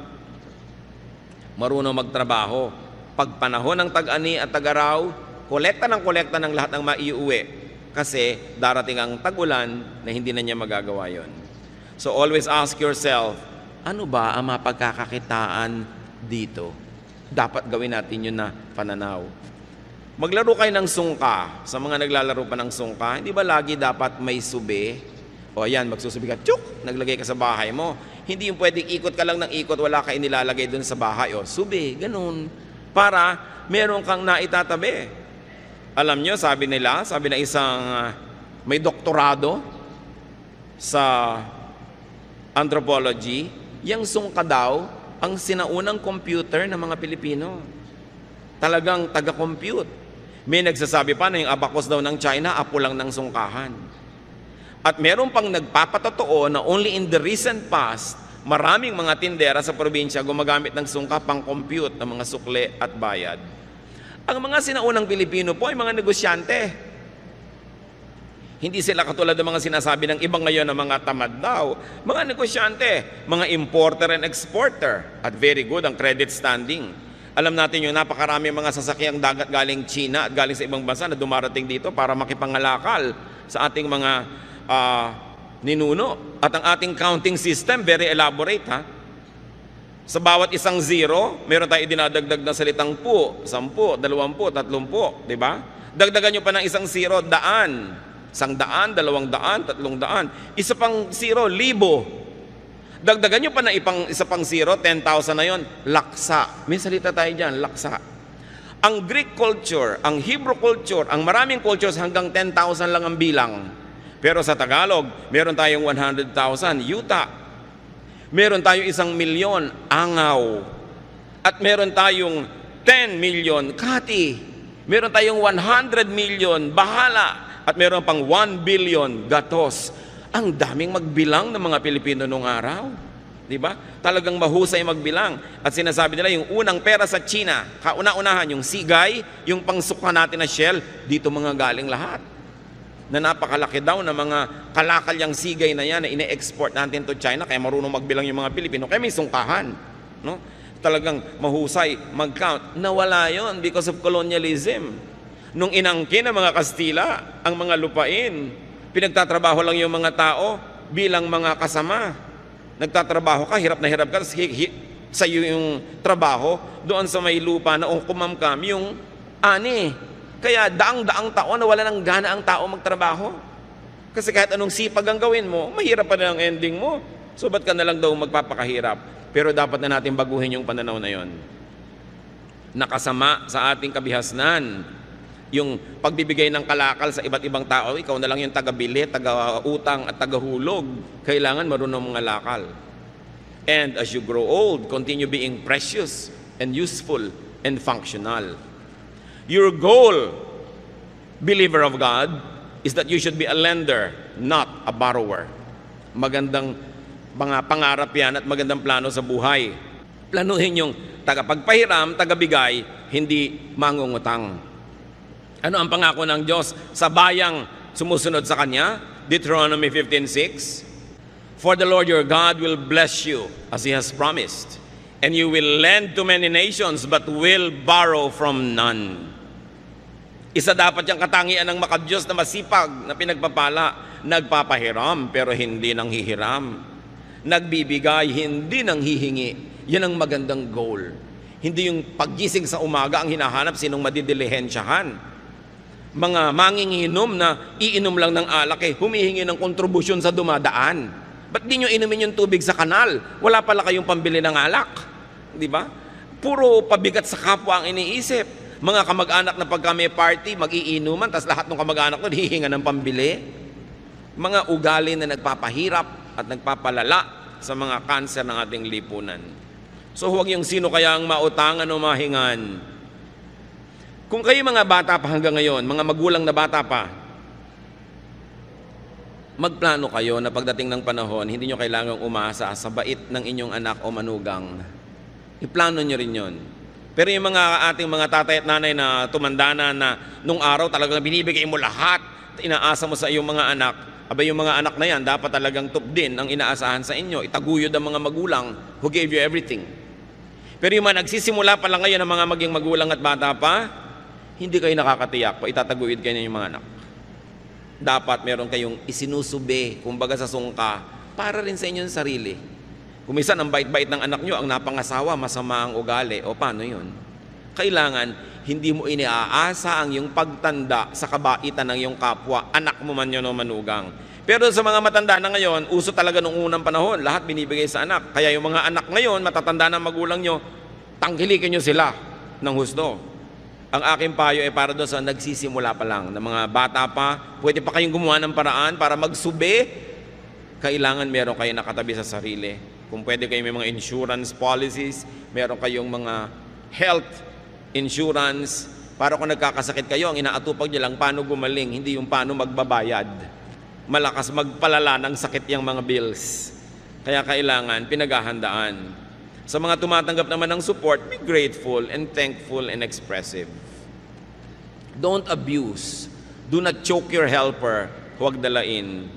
Speaker 1: Marunong magtrabaho. Pag panahon ng tag-ani at tag-araw, kolekta ng lahat ng maiuwi. Kasi darating ang tag-ulan na hindi na niya magagawa yon. So always ask yourself, ano ba ang mapagkakakitaan dito? Dapat gawin natin yun na pananaw. Maglaro kayo ng sungka. Sa mga naglalaro pa ng sungka, hindi ba lagi dapat may sube? O ayan, magsusubi ka, tsuk, naglagay ka sa bahay mo. Hindi yung pwedeng ikot ka lang ng ikot, wala ka inilalagay dun sa bahay. O, sube, ganun. Para meron kang naitatabi. Alam nyo, sabi na isang may doktorado sa anthropology, yung sungka daw, ang sinaunang computer ng mga Pilipino. Talagang taga-compute. May nagsasabi pa na yung abacus daw ng China, apo lang ng sungkahan. At meron pang nagpapatotoo na only in the recent past, maraming mga tindera sa probinsya gumagamit ng sungka pang compute ng mga sukle at bayad. Ang mga sinaunang Pilipino po ay mga negosyante. Hindi sila katulad ng mga sinasabi ng iba ngayon na mga tamad daw. Mga negosyante, mga importer and exporter, at very good ang credit standing. Alam natin yung napakarami mga sasakyang dagat galing China at galing sa ibang bansa na dumarating dito para makipangalakal sa ating mga ninuno. At ang ating counting system, very elaborate, ha? Sa bawat isang zero, meron tayo dinadagdag na salitang po, 10, 20, 30, di ba? Dagdagan nyo pa ng isang zero, 100, 100, 200, 300. Isa pang zero, 1,000. Dagdagan nyo pa na isa pang zero, 10,000 na yon, laksa. May salita tayo dyan, laksa. Ang Greek culture, ang Hebrew culture, ang maraming cultures hanggang 10,000 lang ang bilang. Pero sa Tagalog, meron tayong 100,000, yuta. Meron tayong 1,000,000, angaw. At meron tayong 10 million, kati. Meron tayong 100 million, bahala. At meron pang 1 billion, gatos. Ang daming magbilang ng mga Pilipino nung araw. Di ba? Talagang mahusay magbilang. At sinasabi nila, yung unang pera sa China, kauna-unahan, yung sigay, yung pangsuka natin na shell, dito mga galing lahat. Na napakalaki daw na mga kalakalyang sigay na yan na ine-export natin to China, kaya marunong magbilang yung mga Pilipino, kaya may sungkahan. No? Talagang mahusay mag-count. Nawala yon because of colonialism. Nung inangkin ng mga Kastila, ang mga lupain, pinagtatrabaho lang yung mga tao bilang mga kasama. Nagtatrabaho ka, hirap na hirap ka, sa iyo yung trabaho, doon sa may lupa na kumamkam yung ani. Kaya daang-daang taon na wala nang gana ang tao magtrabaho. Kasi kahit anong sipag ang gawin mo, mahirap pa na ang ending mo. So ba't ka na lang daw magpapakahirap? Pero dapat na natin baguhin yung pananaw na yon. Nakasama sa ating kabihasnan yung pagbibigay ng kalakal sa iba't ibang tao. Ikaw na lang yung taga-bili, taga-utang at taga-hulog. Kailangan marunong mga lakal. And as you grow old, continue being precious and useful and functional. Your goal, believer of God, is that you should be a lender, not a borrower. Magandang mga pangarap yan at magandang plano sa buhay. Planuhin yung tagapagpahiram, tagabigay, hindi mangungutang. Ano ang pangako ng Diyos sa bayang sumusunod sa Kanya? Deuteronomy 15:6. For the Lord your God will bless you as He has promised, and you will lend to many nations but will borrow from none. Isa dapat yung katangian ng makadiyos na masipag na pinagpapala. Nagpapahiram pero hindi nang hihiram. Nagbibigay, hindi nang hihingi. Yan ang magandang goal. Hindi yung paggising sa umaga ang hinahanap sinong madidilihensyahan. Mga manginginom na iinom lang ng alak humihingi ng kontribusyon sa dumadaan. Ba't di nyo inumin yung tubig sa kanal? Wala pala kayong pambili ng alak. Di ba? Puro pabigat sa kapwa ang iniisip. Mga kamag-anak na pagka may party, mag-iinuman, tas lahat ng kamag-anak doon hihinga ng pambili. Mga ugali na nagpapahirap at nagpapalala sa mga kanser ng ating lipunan. So huwag yung sino kaya ang mautangan o mahingan. Kung kayo mga bata pa hanggang ngayon, mga magulang na bata pa, magplano kayo na pagdating ng panahon, hindi nyo kailangang umasa sa bait ng inyong anak o manugang. Iplano nyo rin yon. Pero yung mga ating mga tatay at nanay na tumanda na nung araw talagang binibigay mo lahat, inaasa mo sa iyong mga anak, abay yung mga anak na yan, dapat talagang top din ang inaasahan sa inyo. Itaguyod ang mga magulang who gave you everything. Pero yung mga nagsisimula pa lang ngayon ng mga maging magulang at bata pa, hindi kayo nakakatiyak pa, itataguyod kayo ng mga anak. Dapat meron kayong isinusube, kumbaga sa sungka, para rin sa inyong sarili. Kung minsan ang bait-bait ng anak nyo, ang napangasawa, masama ang ugali, o paano yun? Kailangan, hindi mo iniaasa ang iyong pagtanda sa kabaitan ng iyong kapwa, anak mo man yun o manugang. Pero sa mga matanda na ngayon, uso talaga nung unang panahon, lahat binibigay sa anak. Kaya yung mga anak ngayon, matatanda ng magulang nyo, tangkilikin nyo sila ng husto. Ang aking payo ay para doon sa nagsisimula pa lang, na mga bata pa, pwede pa kayong gumawa ng paraan para magsube. Kailangan meron kayo nakatabi sa sarili. Kung pwede kayo may mga insurance policies, meron kayong mga health insurance, para kung nagkakasakit kayo, ang inaatupag nyo lang paano gumaling, hindi yung paano magbabayad. Malakas magpalala ng sakit yung mga bills. Kaya kailangan pinaghahandaan. Sa mga tumatanggap naman ng support, be grateful and thankful and expressive. Don't abuse. Do not choke your helper. Huwag dalain.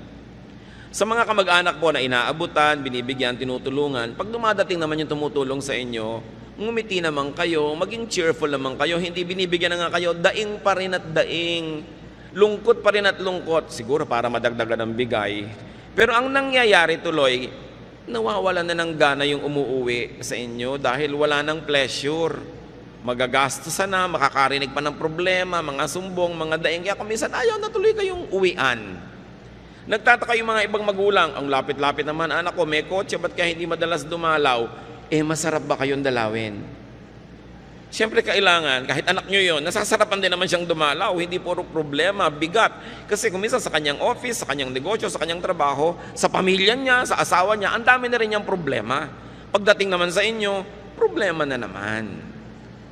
Speaker 1: Sa mga kamag-anak po na inaabutan, binibigyan, tinutulungan, pag dumadating naman yung tumutulong sa inyo, ngumiti naman kayo, maging cheerful naman kayo, hindi binibigyan na nga kayo, daing pa rin at daing, lungkot pa rin at lungkot, siguro para madagdagan ng bigay. Pero ang nangyayari tuloy, nawawala na ng gana yung umuuwi sa inyo dahil wala ng pleasure. Magagastosan na, makakarinig pa ng problema, mga sumbong, mga daing. Kaya kung minsan ayaw na tuloy kayong uwian. Nagtataka yung mga ibang magulang, ang lapit-lapit naman, anak ko, may kotse, ba't kaya hindi madalas dumalaw? Masarap ba kayong dalawin? Siyempre kailangan, kahit anak nyo yun, nasasarapan din naman siyang dumalaw, hindi puro problema, bigat. Kasi kung minsan sa kanyang office, sa kanyang negosyo, sa kanyang trabaho, sa pamilya niya, sa asawa niya, ang dami na rin niyang problema. Pagdating naman sa inyo, problema na naman.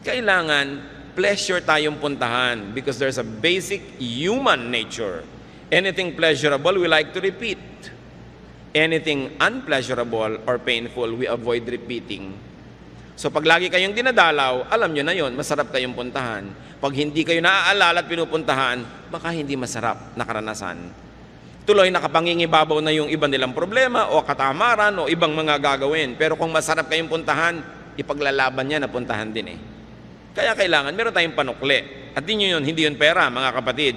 Speaker 1: Kailangan, pleasure tayong puntahan because there's a basic human nature. Anything pleasurable, we like to repeat. Anything unpleasurable or painful, we avoid repeating. So pag lagi kayong dinadalaw, alam nyo na yon, masarap kayong puntahan. Pag hindi kayo naaalala at pinupuntahan, baka hindi masarap na karanasan. Tuloy nakapangingibabaw na yung iba nilang problema o katamaran o ibang mga gagawin. Pero kung masarap kayong puntahan, ipaglalaban niya na puntahan din eh. Kaya kailangan, meron tayong panukli. At hindi yun pera, mga kapatid.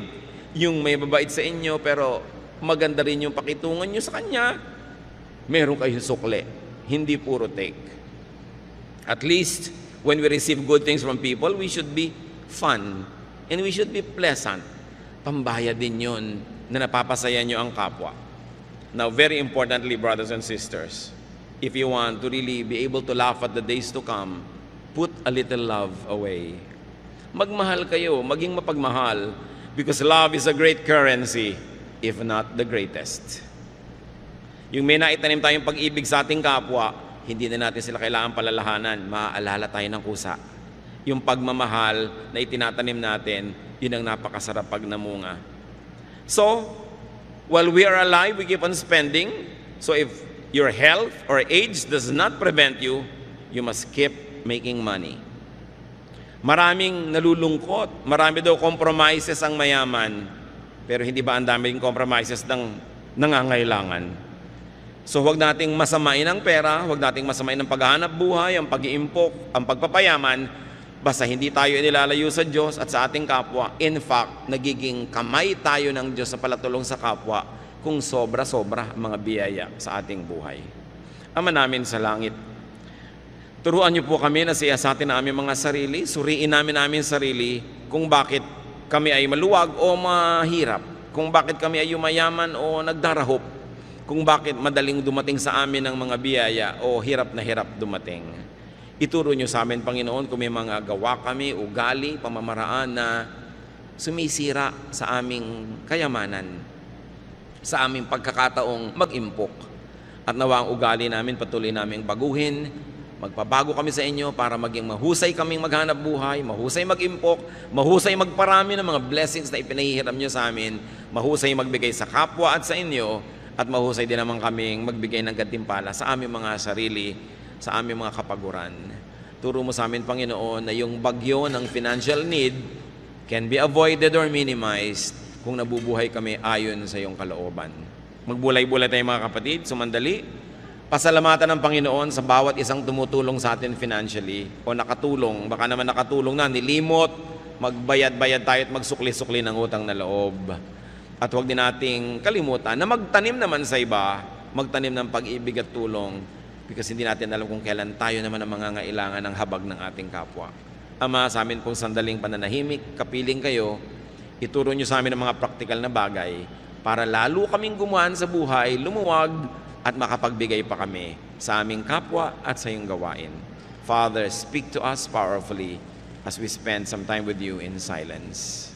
Speaker 1: Yung may babait sa inyo, pero maganda rin yung pakitungan nyo sa kanya. Meron kayong sukli, hindi puro take. At least, when we receive good things from people, we should be fun. And we should be pleasant. Pambaya din yun na napapasaya nyo ang kapwa. Now, very importantly, brothers and sisters, if you want to really be able to laugh at the days to come, put a little love away. Magmahal kayo, maging mapagmahal, because love is a great currency, if not the greatest. Yung may naitanim tayong pag-ibig sa ating kapwa, hindi na natin sila kailangan palalahanan, maaalala tayo ng kusa. Yung pagmamahal na itinatanim natin, yun ang napakasarap pag namunga. So, while we are alive, we keep on spending. So if your health or age does not prevent you, you must keep making money. Maraming nalulungkot, marami daw compromises ang mayaman, pero hindi ba ang daming compromises ng nangangailangan? So huwag nating masamain ang pera, huwag nating masamain ang paghahanap buhay, ang pag-iimpok, ang pagpapayaman, basta hindi tayo inilalayo sa Diyos at sa ating kapwa. In fact, nagiging kamay tayo ng Diyos sa palatulong sa kapwa kung sobra-sobra ang mga biyaya sa ating buhay. Ama namin sa langit, turuan niyo po kami na siyasatin na aming mga sarili, suriin namin sarili kung bakit kami ay maluwag o mahirap, kung bakit kami ay yumayaman o nagdarahop, kung bakit madaling dumating sa amin ang mga biyaya o hirap na hirap dumating. Ituro niyo sa amin, Panginoon, kung may mga gawa kami, ugali, pamamaraan na sumisira sa aming kayamanan, sa aming pagkakataong mag-impok. At nawa ang ugali namin patuloy naming baguhin, magpabago kami sa inyo para maging mahusay kaming maghanap buhay, mahusay mag-impok, mahusay magparami ng mga blessings na ipinahihiram niyo sa amin, mahusay magbigay sa kapwa at sa inyo, at mahusay din naman kaming magbigay ng gantimpala sa aming mga sarili, sa aming mga kapaguran. Turo mo sa amin, Panginoon, na yung bagyo ng financial need can be avoided or minimized kung nabubuhay kami ayon sa iyong kalooban. Magbulay-bulay tayo mga kapatid, sumandali. Pasalamatan ng Panginoon sa bawat isang tumutulong sa atin financially o nakatulong, baka naman nakatulong na, nilimot, magbayad-bayad tayo at magsukli-sukli ng utang na loob. At huwag din nating kalimutan na magtanim naman sa iba, magtanim ng pag-ibig at tulong, because hindi natin alam kung kailan tayo naman ang mangangailangan ng habag ng ating kapwa. Ama, sa amin pong sandaling pananahimik, kapiling kayo, ituro nyo sa amin ang mga praktikal na bagay para lalo kaming gumaan sa buhay, lumuwag at makapagbigay pa kami sa aming kapwa at sa iyong gawain. Father, speak to us powerfully as we spend some time with you in silence.